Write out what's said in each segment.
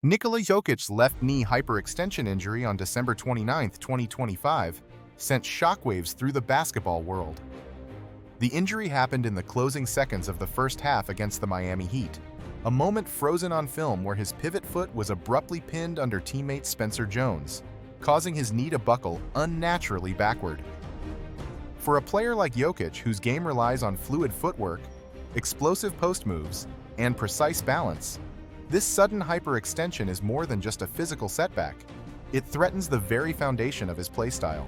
Nikola Jokic's left knee hyperextension injury on December 29, 2025, sent shockwaves through the basketball world. The injury happened in the closing seconds of the first half against the Miami Heat, a moment frozen on film where his pivot foot was abruptly pinned under teammate Spencer Jones, causing his knee to buckle unnaturally backward. For a player like Jokic, whose game relies on fluid footwork, explosive post moves, and precise balance, this sudden hyperextension is more than just a physical setback. It threatens the very foundation of his playstyle.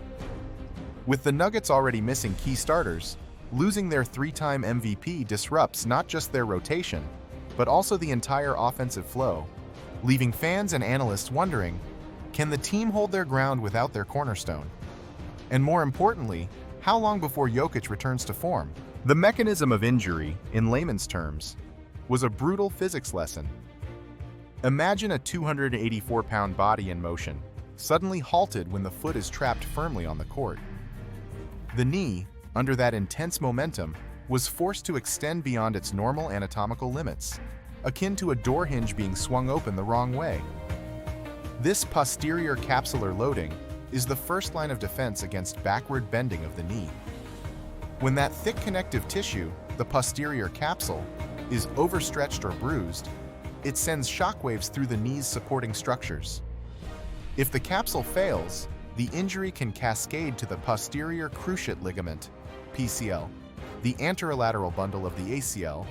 With the Nuggets already missing key starters, losing their three-time MVP disrupts not just their rotation, but also the entire offensive flow, leaving fans and analysts wondering, can the team hold their ground without their cornerstone? And more importantly, how long before Jokic returns to form? The mechanism of injury, in layman's terms, was a brutal physics lesson. Imagine a 284-pound body in motion, suddenly halted when the foot is trapped firmly on the court. The knee, under that intense momentum, was forced to extend beyond its normal anatomical limits, akin to a door hinge being swung open the wrong way. This posterior capsular loading is the first line of defense against backward bending of the knee. When that thick connective tissue, the posterior capsule, is overstretched or bruised, it sends shockwaves through the knee's supporting structures. If the capsule fails, the injury can cascade to the posterior cruciate ligament, PCL, the anterolateral bundle of the ACL,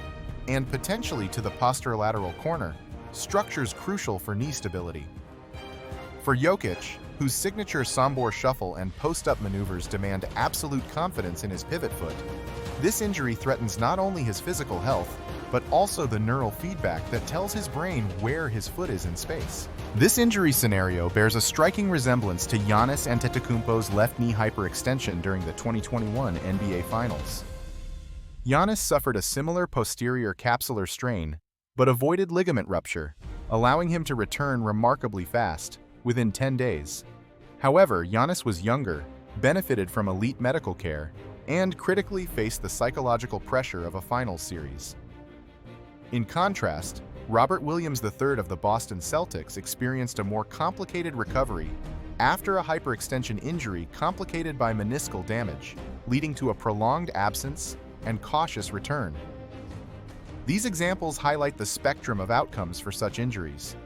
and potentially to the posterolateral corner, structures crucial for knee stability. For Jokic, whose signature Sombor Shuffle and post-up maneuvers demand absolute confidence in his pivot foot, this injury threatens not only his physical health, but also the neural feedback that tells his brain where his foot is in space. This injury scenario bears a striking resemblance to Giannis Antetokounmpo's left knee hyperextension during the 2021 NBA Finals. Giannis suffered a similar posterior capsular strain, but avoided ligament rupture, allowing him to return remarkably fast, within 10 days. However, Giannis was younger, benefited from elite medical care, and critically faced the psychological pressure of a finals series. In contrast, Robert Williams III of the Boston Celtics experienced a more complicated recovery after a hyperextension injury complicated by meniscal damage, leading to a prolonged absence and cautious return. These examples highlight the spectrum of outcomes for such injuries,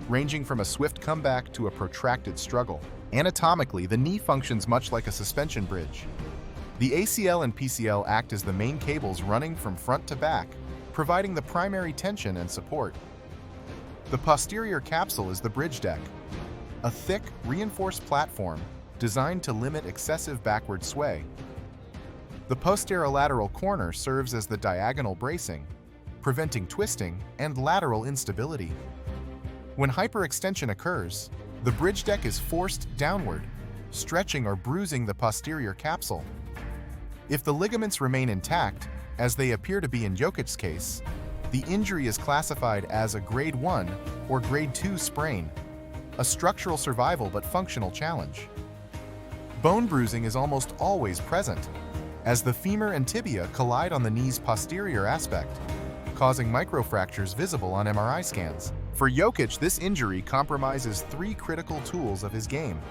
ranging from a swift comeback to a protracted struggle. Anatomically, the knee functions much like a suspension bridge. The ACL and PCL act as the main cables running from front to back, providing the primary tension and support. The posterior capsule is the bridge deck, a thick, reinforced platform designed to limit excessive backward sway. The posterolateral corner serves as the diagonal bracing, preventing twisting and lateral instability. When hyperextension occurs, the bridge deck is forced downward, stretching or bruising the posterior capsule. If the ligaments remain intact, as they appear to be in Jokic's case, the injury is classified as a grade 1 or grade 2 sprain, a structural survival but functional challenge. Bone bruising is almost always present, as the femur and tibia collide on the knee's posterior aspect, causing microfractures visible on MRI scans. For Jokic, this injury compromises three critical tools of his game.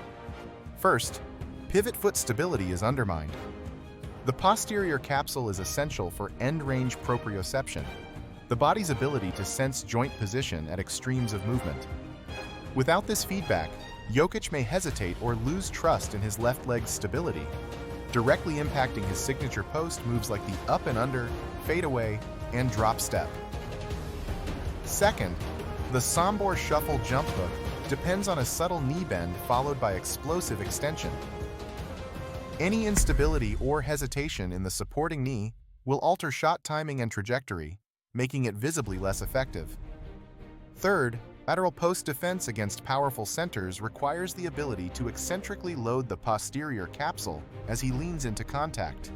First, pivot foot stability is undermined. The posterior capsule is essential for end-range proprioception, the body's ability to sense joint position at extremes of movement. Without this feedback, Jokic may hesitate or lose trust in his left leg's stability, directly impacting his signature post moves like the up and under, fade away, and drop step. Second, the Sombor Shuffle jump hook depends on a subtle knee bend followed by explosive extension. Any instability or hesitation in the supporting knee will alter shot timing and trajectory, making it visibly less effective. Third, lateral post defense against powerful centers requires the ability to eccentrically load the posterior capsule as he leans into contact.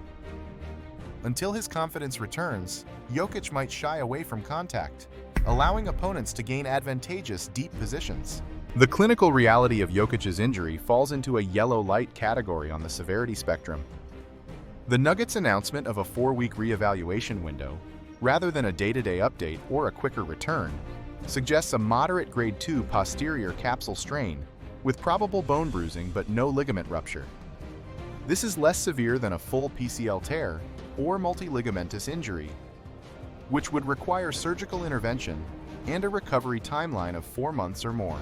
Until his confidence returns, Jokic might shy away from contact, allowing opponents to gain advantageous deep positions. The clinical reality of Jokic's injury falls into a yellow light category on the severity spectrum. The Nuggets' announcement of a 4-week reevaluation window, rather than a day-to-day update or a quicker return, suggests a moderate grade 2 posterior capsule strain with probable bone bruising but no ligament rupture. This is less severe than a full PCL tear or multiligamentous injury, which would require surgical intervention and a recovery timeline of 4 months or more.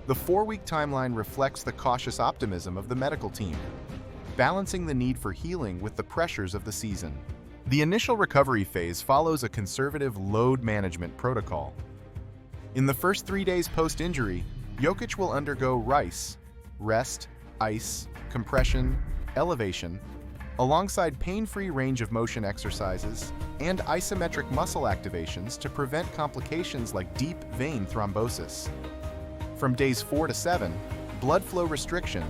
The 4-week timeline reflects the cautious optimism of the medical team, balancing the need for healing with the pressures of the season. The initial recovery phase follows a conservative load management protocol. In the first 3 days post-injury, Jokic will undergo RICE, rest, ice, compression, elevation, alongside pain-free range of motion exercises and isometric muscle activations to prevent complications like deep vein thrombosis. From days 4 to 7, blood flow restriction,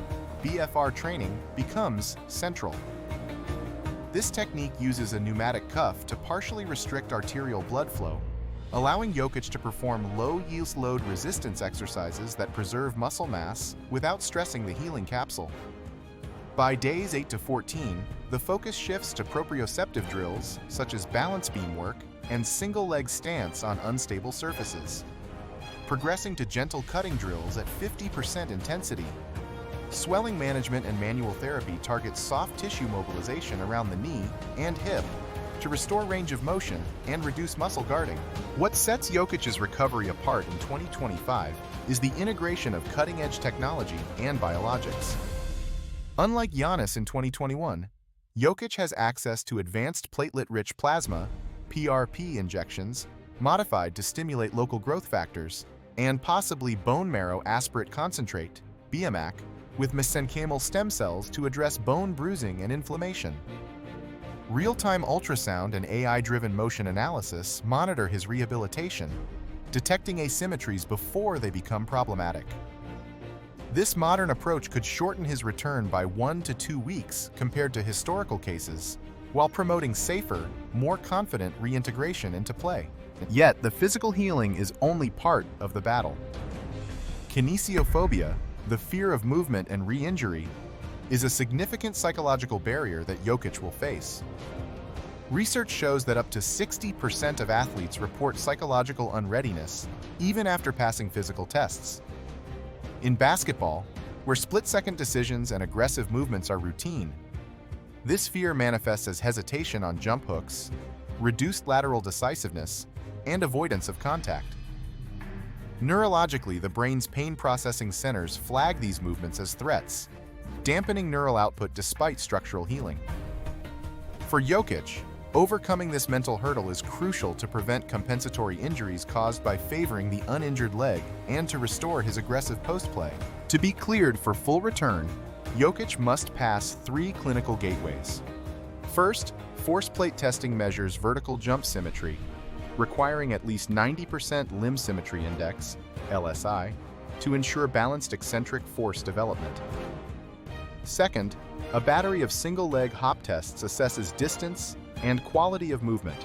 BFR training, becomes central. This technique uses a pneumatic cuff to partially restrict arterial blood flow, allowing Jokic to perform low-yield load resistance exercises that preserve muscle mass without stressing the healing capsule. By days 8 to 14, the focus shifts to proprioceptive drills such as balance beam work and single-leg stance on unstable surfaces, progressing to gentle cutting drills at 50% intensity. Swelling management and manual therapy targets soft tissue mobilization around the knee and hip to restore range of motion and reduce muscle guarding. What sets Jokic's recovery apart in 2025 is the integration of cutting-edge technology and biologics. Unlike Giannis in 2021, Jokic has access to advanced platelet-rich plasma, PRP injections, modified to stimulate local growth factors, and possibly bone marrow aspirate concentrate, BMAC, with mesenchymal stem cells to address bone bruising and inflammation. Real-time ultrasound and AI-driven motion analysis monitor his rehabilitation, detecting asymmetries before they become problematic. This modern approach could shorten his return by 1 to 2 weeks compared to historical cases, while promoting safer, more confident reintegration into play. Yet, the physical healing is only part of the battle. Kinesiophobia, the fear of movement and re-injury, is a significant psychological barrier that Jokic will face. Research shows that up to 60% of athletes report psychological unreadiness even after passing physical tests. In basketball, where split-second decisions and aggressive movements are routine, this fear manifests as hesitation on jump hooks, reduced lateral decisiveness, and avoidance of contact. Neurologically, the brain's pain processing centers flag these movements as threats, dampening neural output despite structural healing. For Jokic, overcoming this mental hurdle is crucial to prevent compensatory injuries caused by favoring the uninjured leg and to restore his aggressive post-play. To be cleared for full return, Jokic must pass 3 clinical gateways. First, force plate testing measures vertical jump symmetry, requiring at least 90% limb symmetry index, LSI, to ensure balanced eccentric force development. Second, a battery of single-leg hop tests assesses distance and quality of movement,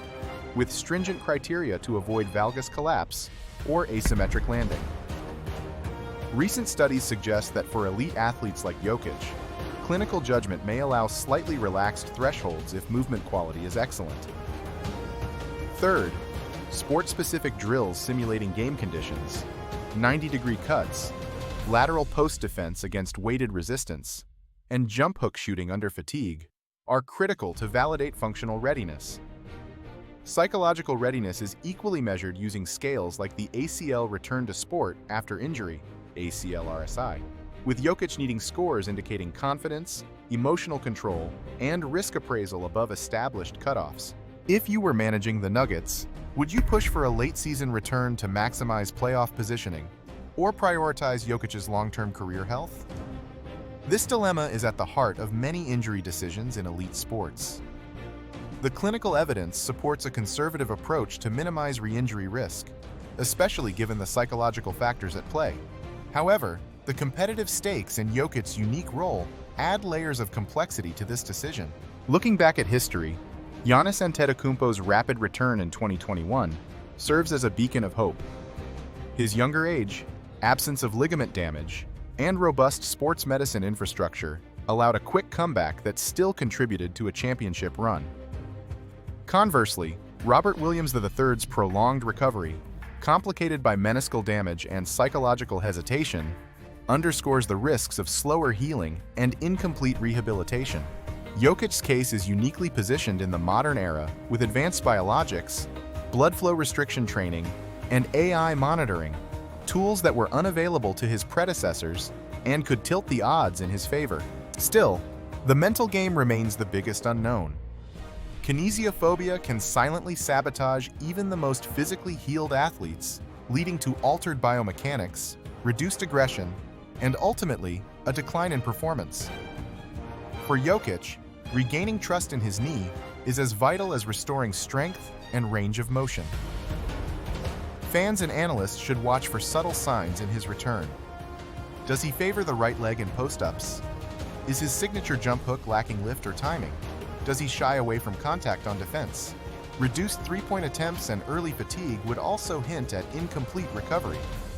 with stringent criteria to avoid valgus collapse or asymmetric landing. Recent studies suggest that for elite athletes like Jokic, clinical judgment may allow slightly relaxed thresholds if movement quality is excellent. Third, sport-specific drills simulating game conditions, 90-degree cuts, lateral post defense against weighted resistance, and jump hook shooting under fatigue are critical to validate functional readiness. Psychological readiness is equally measured using scales like the ACL Return to Sport After Injury, ACL-RSI, with Jokic needing scores indicating confidence, emotional control, and risk appraisal above established cutoffs. If you were managing the Nuggets, would you push for a late-season return to maximize playoff positioning, or prioritize Jokic's long-term career health? This dilemma is at the heart of many injury decisions in elite sports. The clinical evidence supports a conservative approach to minimize re-injury risk, especially given the psychological factors at play. However, the competitive stakes in Jokic's unique role add layers of complexity to this decision. Looking back at history, Giannis Antetokounmpo's rapid return in 2021 serves as a beacon of hope. His younger age, absence of ligament damage, and robust sports medicine infrastructure allowed a quick comeback that still contributed to a championship run. Conversely, Robert Williams III's prolonged recovery, complicated by meniscal damage and psychological hesitation, underscores the risks of slower healing and incomplete rehabilitation. Jokic's case is uniquely positioned in the modern era with advanced biologics, blood flow restriction training, and AI monitoring, tools that were unavailable to his predecessors and could tilt the odds in his favor. Still, the mental game remains the biggest unknown. Kinesiophobia can silently sabotage even the most physically healed athletes, leading to altered biomechanics, reduced aggression, and ultimately, a decline in performance. For Jokic, regaining trust in his knee is as vital as restoring strength and range of motion. Fans and analysts should watch for subtle signs in his return. Does he favor the right leg in post-ups? Is his signature jump hook lacking lift or timing? Does he shy away from contact on defense? Reduced three-point attempts and early fatigue would also hint at incomplete recovery.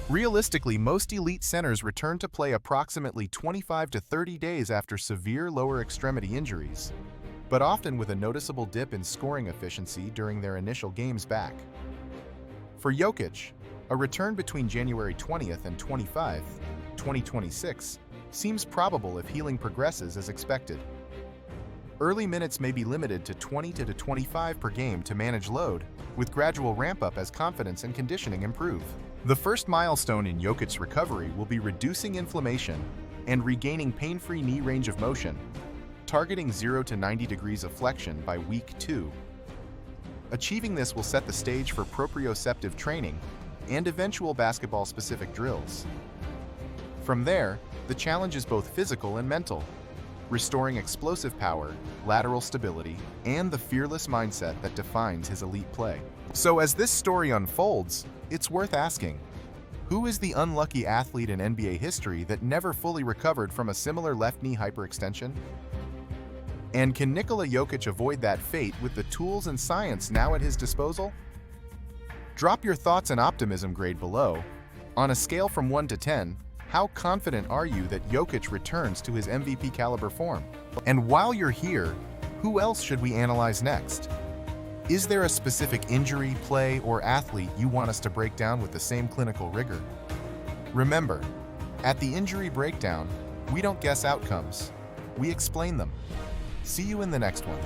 Realistically, most elite centers return to play approximately 25 to 30 days after severe lower extremity injuries, but often with a noticeable dip in scoring efficiency during their initial games back. For Jokic, a return between January 20th and 25th, 2026, seems probable if healing progresses as expected. Early minutes may be limited to 20 to 25 per game to manage load, with gradual ramp-up as confidence and conditioning improve. The first milestone in Jokic's recovery will be reducing inflammation and regaining pain-free knee range of motion, targeting 0 to 90 degrees of flexion by week 2. Achieving this will set the stage for proprioceptive training and eventual basketball-specific drills. From there, the challenge is both physical and mental, restoring explosive power, lateral stability, and the fearless mindset that defines his elite play. So as this story unfolds, it's worth asking, who is the unlucky athlete in NBA history that never fully recovered from a similar left knee hyperextension? And can Nikola Jokić avoid that fate with the tools and science now at his disposal? Drop your thoughts and optimism grade below. On a scale from 1 to 10, how confident are you that Jokic returns to his MVP caliber form? And while you're here, who else should we analyze next? Is there a specific injury, play, or athlete you want us to break down with the same clinical rigor? Remember, at the Injury Breakdown, we don't guess outcomes, we explain them. See you in the next one.